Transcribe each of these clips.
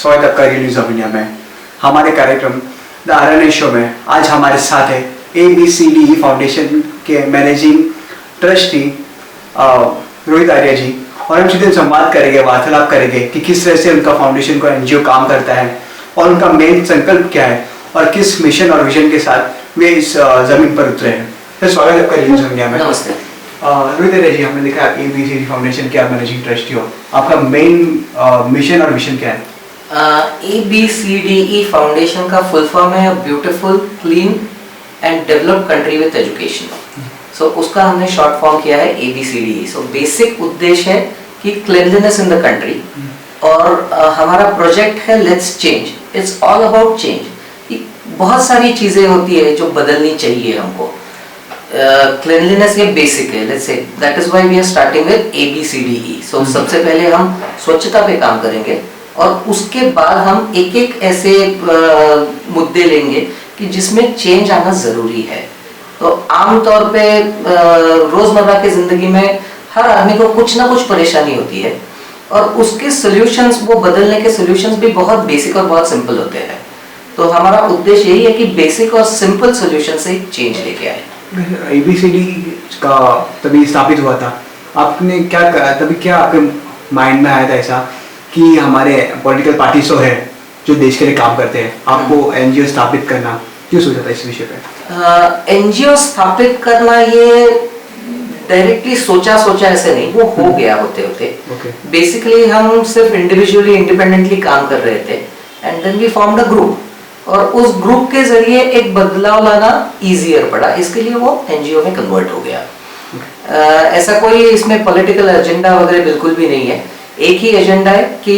स्वागत आपका real news of India में। हमारे कार्यक्रम द RNA शो में आज हमारे साथ है ABCDE फाउंडेशन के मैनेजिंग ट्रस्टी रोहित आर्या जी, और हम सीधे संवाद करेंगे, वार्तालाप करेंगे कि किस तरह से उनका फाउंडेशन का NGO काम करता है और उनका मेन संकल्प क्या है और किस मिशन और विजन के साथ वे इस जमीन पर उतरे हैं। सर, स्वागत है आपका रियल न्यूज़ ऑफ इंडिया में। नमस्ते। रोहित आर्या जी, हमने देखा ABCDE फाउंडेशन के आप मैनेजिंग ट्रस्टी हो, आपका मेन मिशन और विजन क्या है? ABCDE फाउंडेशन का फुल फॉर्म है beautiful clean and developed country with education. So उसका हमने शॉर्ट फॉर्म किया है ABCDE। सो बेसिक उद्देश्य है कि क्लीनलीनेस इन द कंट्री, और हमारा प्रोजेक्ट है let's change. It's all about change. बहुत सारी चीजें होती है जो बदलनी चाहिए हमको। क्लीनलीनेस ये बेसिक है, let's say that is why we are starting with ABCDE। So सबसे पहले हम स्वच्छता पे काम करेंगे और उसके बाद हम एक एक ऐसे मुद्दे लेंगे कि जिसमें चेंज आना जरूरी है। तो आमतौर पे रोजमर्रा की जिंदगी में हर आदमी को कुछ ना कुछ परेशानी होती है, और उसके सॉल्यूशंस, वो बदलने के सॉल्यूशंस भी बहुत बेसिक और बहुत सिंपल होते हैं। तो हमारा उद्देश्य यही है कि बेसिक और सिंपल सॉल्यूशन से चेंज लेके आए। ABCDE का तभी स्थापित हुआ था, आपने क्या करा तभी, क्या आपके माइंड में आया था ऐसा कि हमारे पॉलिटिकल पार्टी जो है जो देश के लिए काम करते हैं, आपको NGO स्थापित करना, क्यों सोचा था इस विषय पे? NGO स्थापित करना ये डायरेक्टली सोचा ऐसे नहीं, वो हो गया होते होते। बेसिकली हम सिर्फ इंडिविजुअली इंडिपेंडेंटली काम कर रहे थे, and then we formed a group, और उस ग्रुप के जरिए एक बदलाव लाना इजियर पड़ा, इसके लिए वो NGO में कन्वर्ट हो गया। ऐसा कोई इसमें पॉलिटिकल एजेंडा वगैरह बिल्कुल भी नहीं है। एक ही एजेंडा है कि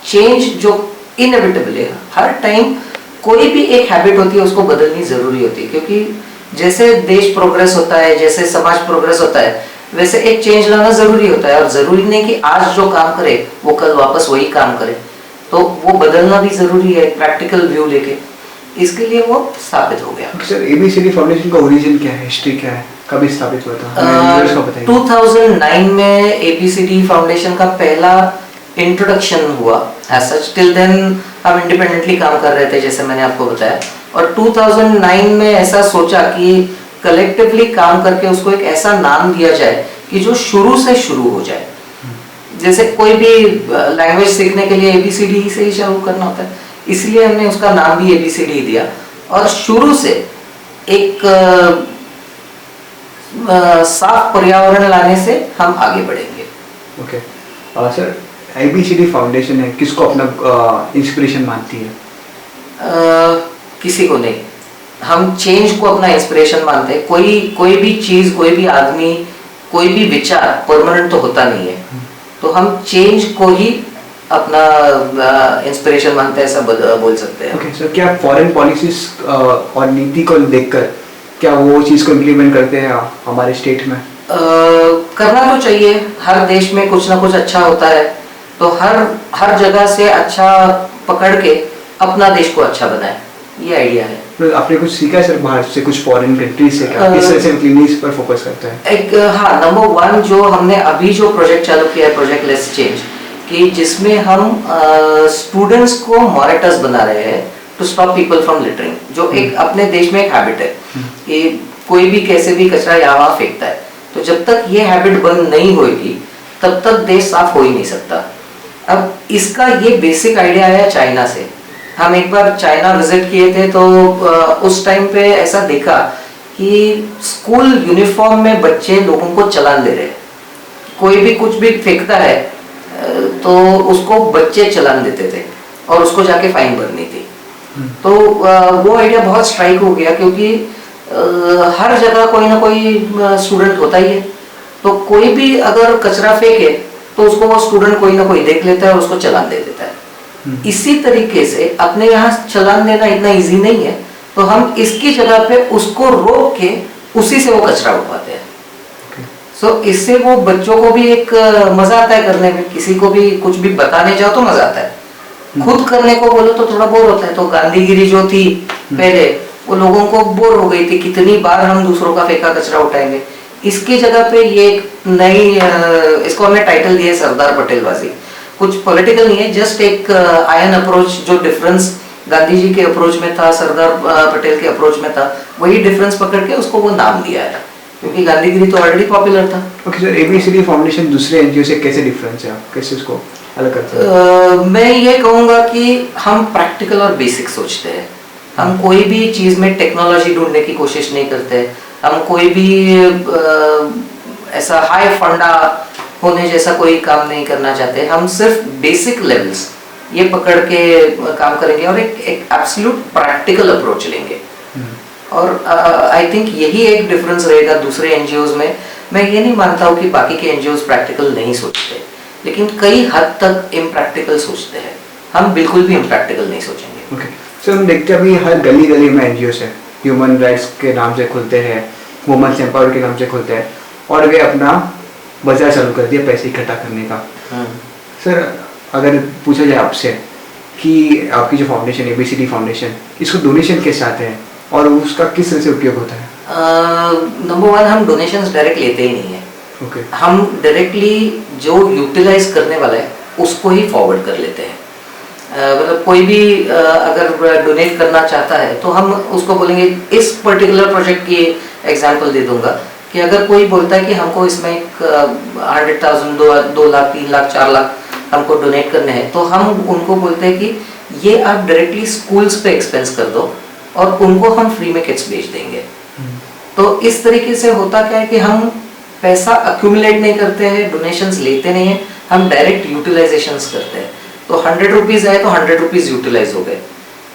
चेंज जो इनएविटेबल है, हर टाइम कोई भी एक हैबिट होती है उसको बदलनी जरूरी होती है, क्योंकि जैसे देश प्रोग्रेस होता है, जैसे समाज प्रोग्रेस होता है, वैसे एक चेंज लाना जरूरी होता है। और जरूरी नहीं कि आज जो काम करे वो कल वापस वही काम करे, तो वो बदलना भी जरूरी है प्रैक्टिकल व्यू लेके। इसके लिए वो स्थापित हो गया। सर, ABCDE फाउंडेशन का ओरिजिन क्या है, हिस्ट्री क्या है, कब स्थापित हुआ था? 2009 में ABCDE फाउंडेशन का पहला इंट्रोडक्शन हुआ। एज सच टिल देन हम इंडिपेंडेंटली काम कर रहे थे, जैसे मैंने आपको बताया, और 2009 में ऐसा सोचा कि कलेक्टिवली काम करके उसको एक ऐसा नाम दिया जाए कि जो शुरू से शुरू हो जाए। जैसे कोई भी लैंग्वेज सीखने के लिए ABCDE से ही शुरू करना होता है, इसलिए हमने उसका नाम भी ABCDE दिया, और शुरू से एक साफ पर्यावरण लाने से हम आगे बढ़ेंगे। ओके सर, ABCDE फाउंडेशन है, किसको अपना इंस्पिरेशन मानती है? किसी को नहीं। हम चेंज को अपना इंस्पिरेशन मानते हैं। कोई भी चीज, कोई भी आदमी, कोई भी विचार परमानेंट तो होता नहीं है, तो हम चेंज को ही अपना इंस्पिरेशन मानते हैं, ऐसा बोल सकते हैं। ओके सर, क्या फॉरेन पॉलिसीज और नीति को देखकर क्या वो चीज को इम्प्लीमेंट करते हैं हमारे स्टेट में? करना तो चाहिए। हर देश में कुछ ना कुछ अच्छा होता है, तो हर जगह से अच्छा पकड़ के अपना देश को अच्छा बनाए, ये आइडिया है। तो आपने कुछ सीखा है सर बाहर से, कुछ फॉरेन कंट्रीज से, क्या किस तरह से क्लीनलीनेस पर फोकस करता है? एक नंबर 1 जो हमने अभी जो प्रोजेक्ट चालू किया है, प्रोजेक्ट लेट्स चेंज, कि जिसमें हम स्टूडेंट्स को मॉनिटर्स बना रहे हैं to stop people from littering. जो एक अपने देश में एक हैबिट है कि कोई भी कैसे भी कचरा यहाँ वहाँ फेंकता है, तो जब तक ये हैबिट बंद नहीं होगी तब तक देश साफ हो ही नहीं सकता। अब इसका ये बेसिक आइडिया आया चाइना से। हम एक बार चाइना विजिट किए थे, तो उस टाइम पे ऐसा देखा कि स्कूल यूनिफॉर्म में बच्चे लोगों को चालान दे रहे हैं। कोई भी कुछ भी फेंकता है तो उसको बच्चे चालान देते थे और उसको जाके फाइन भरनी थी। तो वो आइडिया बहुत स्ट्राइक हो गया, क्योंकि हर जगह कोई ना कोई स्टूडेंट होता ही है, तो कोई भी अगर कचरा फेंके तो उसको वो स्टूडेंट कोई ना कोई देख लेता है और उसको चालान दे देता है। इसी तरीके से अपने यहाँ चालान देना इतना इजी नहीं है, तो हम इसकी जगह पे उसको रोक के उसी से वो कचरा उठवाते हैं। सो इससे वो बच्चों को भी एक मजा आता है करने में। किसी को भी कुछ भी बताने जाओ तो मजा आता है, खुद करने को बोलो तो थोड़ा बोर होता है। तो गांधीगिरी जो थी पहले, वो लोगों को बोर हो गई थी, कितनी बार हम दूसरों का फेंका कचरा उठाएंगे। इसकी जगह पे ये एक नई, इसको हमने टाइटल दिया सरदार पटेलबाजी। कुछ पॉलिटिकल नहीं है, जस्ट एक आयन अप्रोच, जो डिफरेंस गांधी जी के अप्रोच में था, सरदार पटेल के अप्रोच में था, वही डिफरेंस पकड़ के उसको वो नाम दिया है, क्योंकि गांधीगिरी तो ऑलरेडी पॉपुलर था। ओके सर, एबीसीडी फाउंडेशन दूसरे एनजीओ से कैसे डिफरेंस है, आप कैसे उसको अलग करते हैं? मैं ये कहूँगा कि हम प्रैक्टिकल और बेसिक सोचते हैं। हम कोई भी चीज़ में टेक्नोलॉजी ढूंढने की कोशिश नहीं करते। हम कोई भी ऐसा हाई फंडा होने जैसा कोई काम नहीं करना चाहते। हम सिर्फ बेसिक लेवल्स ये पकड़ के काम करेंगे और एक एब्सोल्यूट प्रैक्टिकल अप्रोच लेंगे। और आई थिंक यही एक डिफरेंस रहेगा दूसरे एनजीओज में। मैं ये नहीं मानता हूँ कि बाकी के एनजीओज प्रैक्टिकल नहीं सोचते, लेकिन कई हद तक इम्प्रैक्टिकल सोचते हैं। हम बिल्कुल भी इम्प्रैक्टिकल नहीं सोचेंगे। ओके सर, हम देखते हैं अभी हर गली गली में एनजीओस है, ह्यूमन राइट्स के नाम से खुलते हैं, वुमेन्स एम्पावर के नाम से खुलते हैं, और वे अपना बाजार चालू कर दिया पैसे इकट्ठा करने का। सर, अगर पूछा जाए आपसे कि आपकी जो फाउंडेशन एबीसीडी फाउंडेशन, इसको डोनेशन कैसे आते हैं और उसका किस तरह से उपयोग होता है? नंबर वन, हम डोनेशंस डायरेक्ट लेते ही नहीं है। ओके। हम डायरेक्टली जो यूटिलाइज करने वाला है उसको ही फॉरवर्ड कर लेते हैं। मतलब कोई भी अगर डोनेट करना चाहता है तो हम उसको बोलेंगे, इस पर्टिकुलर प्रोजेक्ट की एग्जांपल दे दूंगा कि अगर कोई बोलता है कि हमको इसमें 100,000, 2 लाख, 3 लाख, 4 लाख हमको डोनेट करने हैं, तो हम उनको बोलते हैं कि ये आप डायरेक्टली स्कूल्स पे एक्सपेंस कर दो और उनको हम फ्री में किट्स भेज देंगे। तो इस तरीके से होता क्या है कि हम पैसा अक्यूमुलेट नहीं करते हैं, डोनेशंस लेते नहीं हैं, हम डायरेक्ट यूटिलाइजेशंस करते हैं। तो 100 रुपीज है तो 100 रुपीज यूटिलाइज हो गए।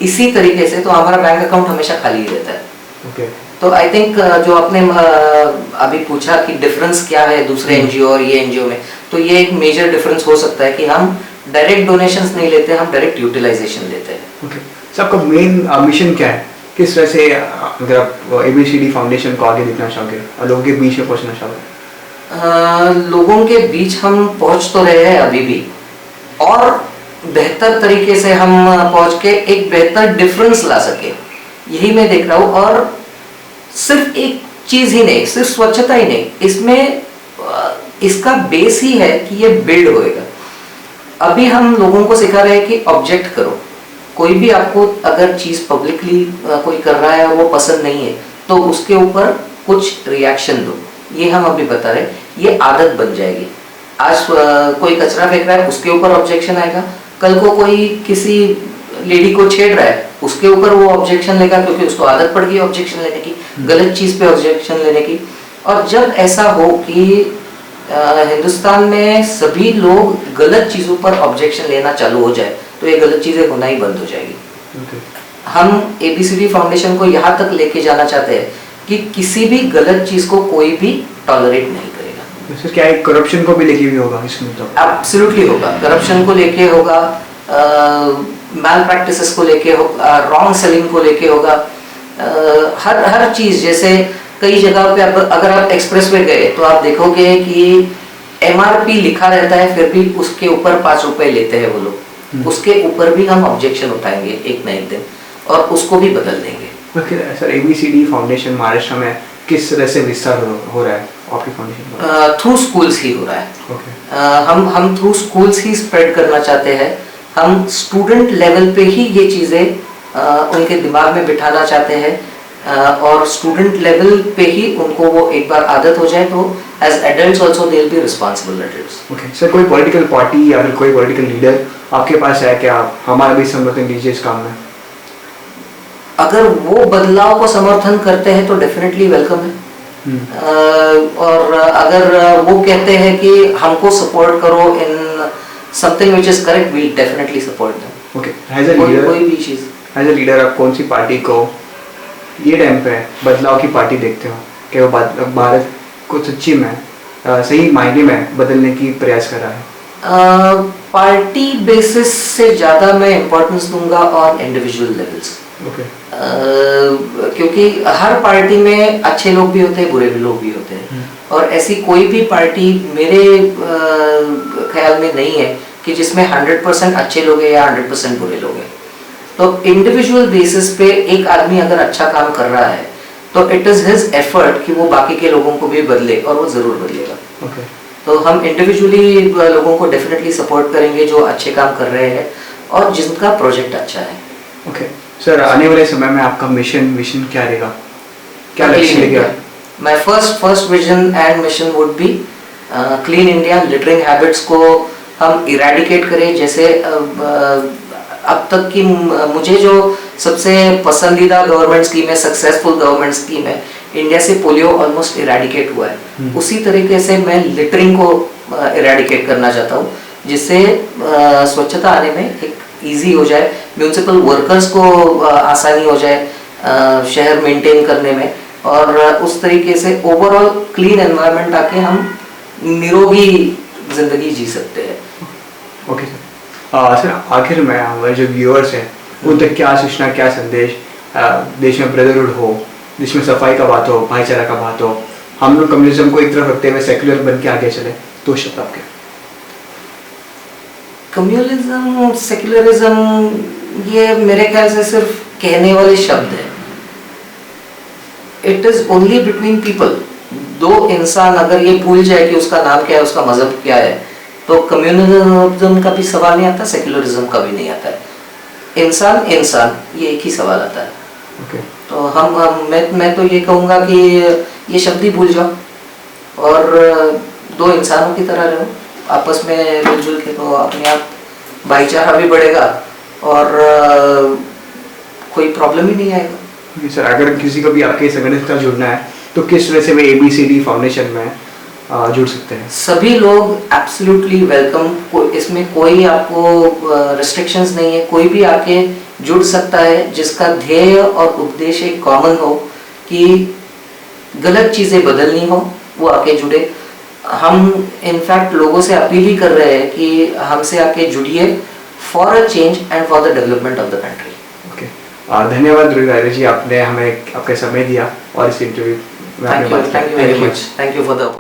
इसी तरीके से तो हमारा बैंक अकाउंट हमेशा खाली ही रहता है। ओके। तो आई थिंक जो आपने अभी पूछा कि डिफरेंस क्या है दूसरे एनजीओ और ये एनजीओ में, तो ये एक मेजर डिफरेंस हो सकता है कि हम डायरेक्ट डोनेशंस नहीं लेते, हम डायरेक्ट यूटिलाइजेशन लेते हैं। ओके सर, आपका मेन मिशन क्या है? किस तरह से अगर आप एबीसीडी फाउंडेशन को आगे देखना चाहोगे और लोगों के बीच में पहुंचना चाहोगे? लोगों के बीच हम पहुंच तो रहे हैं अभी भी, और बेहतर तरीके से हम पहुंच के एक बेहतर डिफरेंस ला सके, यही मैं देख रहा हूँ। और सिर्फ एक चीज ही नहीं, सिर्फ स्वच्छता ही नहीं, इसमें इसका बेस ही है कि ये बिल्ड होएगा। अभी हम लोगों को सिखा रहे हैं कि ऑब्जेक्ट करो। कोई भी आपको अगर चीज पब्लिकली कोई कर रहा है और वो पसंद नहीं है तो उसके ऊपर कुछ रिएक्शन दो, ये हम अभी बता रहे हैं। ये आदत बन जाएगी। आज कोई कचरा फेंक रहा है, उसके ऊपर ऑब्जेक्शन आएगा। कल को कोई किसी लेडी को छेड़ रहा है, उसके ऊपर वो ऑब्जेक्शन लेगा, क्योंकि उसको आदत पड़ गई ऑब्जेक्शन लेने की, गलत चीज पे ऑब्जेक्शन लेने की। और जब ऐसा हो कि हिंदुस्तान में सभी लोग गलत चीजों पर ऑब्जेक्शन लेना चालू हो जाए, तो ये गलत चीजें होना ही बंद हो जाएगी। हम एबीसीडी फाउंडेशन को यहाँ तक लेके जाना चाहते हैं कि किसी भी गलत चीज को कोई भी टॉलरेट नहीं करेगा। सर, क्या एक करप्शन को भी लेके भी होगा इसमें? तो एब्सोल्युटली होगा, करप्शन को लेके होगा, मैल प्रैक्टिसेस को लेके होगा, रॉन्ग सेलिंग को लेके होगा, हर चीज। जैसे कई जगह पे अगर आप एक्सप्रेस पे गए तो आप देखोगे कि एमआरपी लिखा रहता है, फिर भी उसके ऊपर 5 रुपए लेते हैं वो लोग। उसके ऊपर भी हम ऑब्जेक्शन उठाएंगे एक ना एक दिन, और उसको भी बदल देंगे। सर, एबीसीडी फाउंडेशन महाराष्ट्र में किस तरह से विस्तार हो रहा है आपकी फाउंडेशन? थ्रू स्कूल्स ही हो रहा है। Okay. हम थ्रू स्कूल्स ही स्प्रेड करना चाहते हैं। हम स्टूडेंट लेवल पे ही ये चीज़ें उनके दिमाग में बिठाना चाहते हैं, और स्टूडेंट लेवल पे ही उनको वो एक बार आदत हो जाए तो as adults also they will be responsible adults. Okay sir, कोई पॉलिटिकल पार्टी या फिर कोई पॉलिटिकल लीडर आपके पास है क्या? हमारा भी समर्थन दीजिए इस काम में। अगर वो बदलाव को समर्थन करते हैं तो डेफिनेटली वेलकम है। और अगर वो कहते हैं कि हमको सपोर्ट करो in something which is correct, we definitely support them. Okay, as a leader, कोई भी चीज, एज अ लीडर आप कौन सी पार्टी को ये टाइम पे बदलाव की पार्टी देखते हो कि वो भारत को सच्ची में सही मायने में बदलने की प्रयास कर रहा है? पार्टी बेसिस से ज़्यादा मैं इम्पोर्टेंस दूंगा ऑन इंडिविजुअल लेवल्स। ओके। क्योंकि हर पार्टी में अच्छे लोग भी होते हैं, बुरे भी लोग भी होते हैं, और ऐसी कोई भी पार्टी मेरे ख्याल में नहीं है कि जिसमें 100% अच्छे लोग हैं या 100% बुरे लोग हैं। तो इंडिविजुअल बेसिस पे एक आदमी अगर अच्छा काम कर रहा है तो इट इज हिज एफर्ट कि वो बाकी के लोगों को भी बदले, और वो जरूर बदलेगा। ओके तो हम इंडिविजुअली लोगों को डेफिनेटली सपोर्ट करेंगे जो अच्छे काम कर रहे हैं और जिनका प्रोजेक्ट अच्छा है। ओके सर, आने वाले समय में आपका मिशन विजन क्या रहेगा, क्या लक्ष्य लेके my first vision and mission would be clean India. Littering habits को हम इरेडिकेट करें। जैसे अब तक की मुझे जो सबसे पसंदीदा गवर्नमेंट स्कीम है, सक्सेसफुल गवर्नमेंट स्कीम है, इंडिया से पोलियो ऑलमोस्ट इरेडिकेट हुआ है। उसी तरीके से मैं लिटरिंग को इरेडिकेट करना चाहता हूँ, जिससे स्वच्छता आने में एक इजी हो जाए, म्यूनिसिपल वर्कर्स को आसानी हो जाए शहर मेंटेन करने में, और उस तरीके से ओवरऑल क्लीन एनवायरनमेंट आके हम निरोगी जिंदगी जी सकते हैं। ओके सर, आखिर में हमारे जो व्यूअर्स हैं उन तक क्या सूचना, क्या संदेश, देश में ब्रदरहुड हो, देश में सफाई का बात हो, भाईचारा का बात हो, हम लोग कम्युनिज्म को एक तरफ रखते हुए सेक्युलर बन के आगे चले, तो शब्द आपके। कम्युनलिज्म, सेक्युलरिज्म ये मेरे ख्याल से सिर्फ कहने वाले शब्द हैं। It is only between people. दो इंसान अगर ये भूल जाए कि उसका नाम क्या है, उसका मजहब क्या है, तो कम्युनलिज्म का भी सवाल नहीं आता, सेक्युलरिज्म का भी नहीं आता है। इंसान इंसान, ये एक ही सवाल आता है। okay. तो मैं तो ये कहूँगा कि ये शब्द ही भूल जाओ और दो इंसानों की तरह रहो, आपस में मिलजुल के, तो अपने आप भाईचारा भी बढ़ेगा और कोई प्रॉब्लम ही नहीं आएगा। सर, अगर किसी को भी आपके संगठन का जुड़ना है तो किस तरह से वे ABCD फाउंडेशन में जुड़ सकते हैं? सभी लोग एब्सोल्युटली वेलकम। इसमें कोई आपको रिस्ट्रिक्शंस नहीं है, कोई भी आके जुड़ सकता है जिसका ध्येय और उद्देश्य कॉमन हो कि गलत चीज़ें बदलनी हो, वो आके जुड़े। हम इनफैक्ट लोगों से अपील ही कर रहे हैं कि हमसे आके जुड़िए for a change and for the development of the country. Okay, धन्यवाद रोहित आर्य जी, आपने हमें आपका समय दिया और इस इंटरव्यू में thank you very much. Thank you for the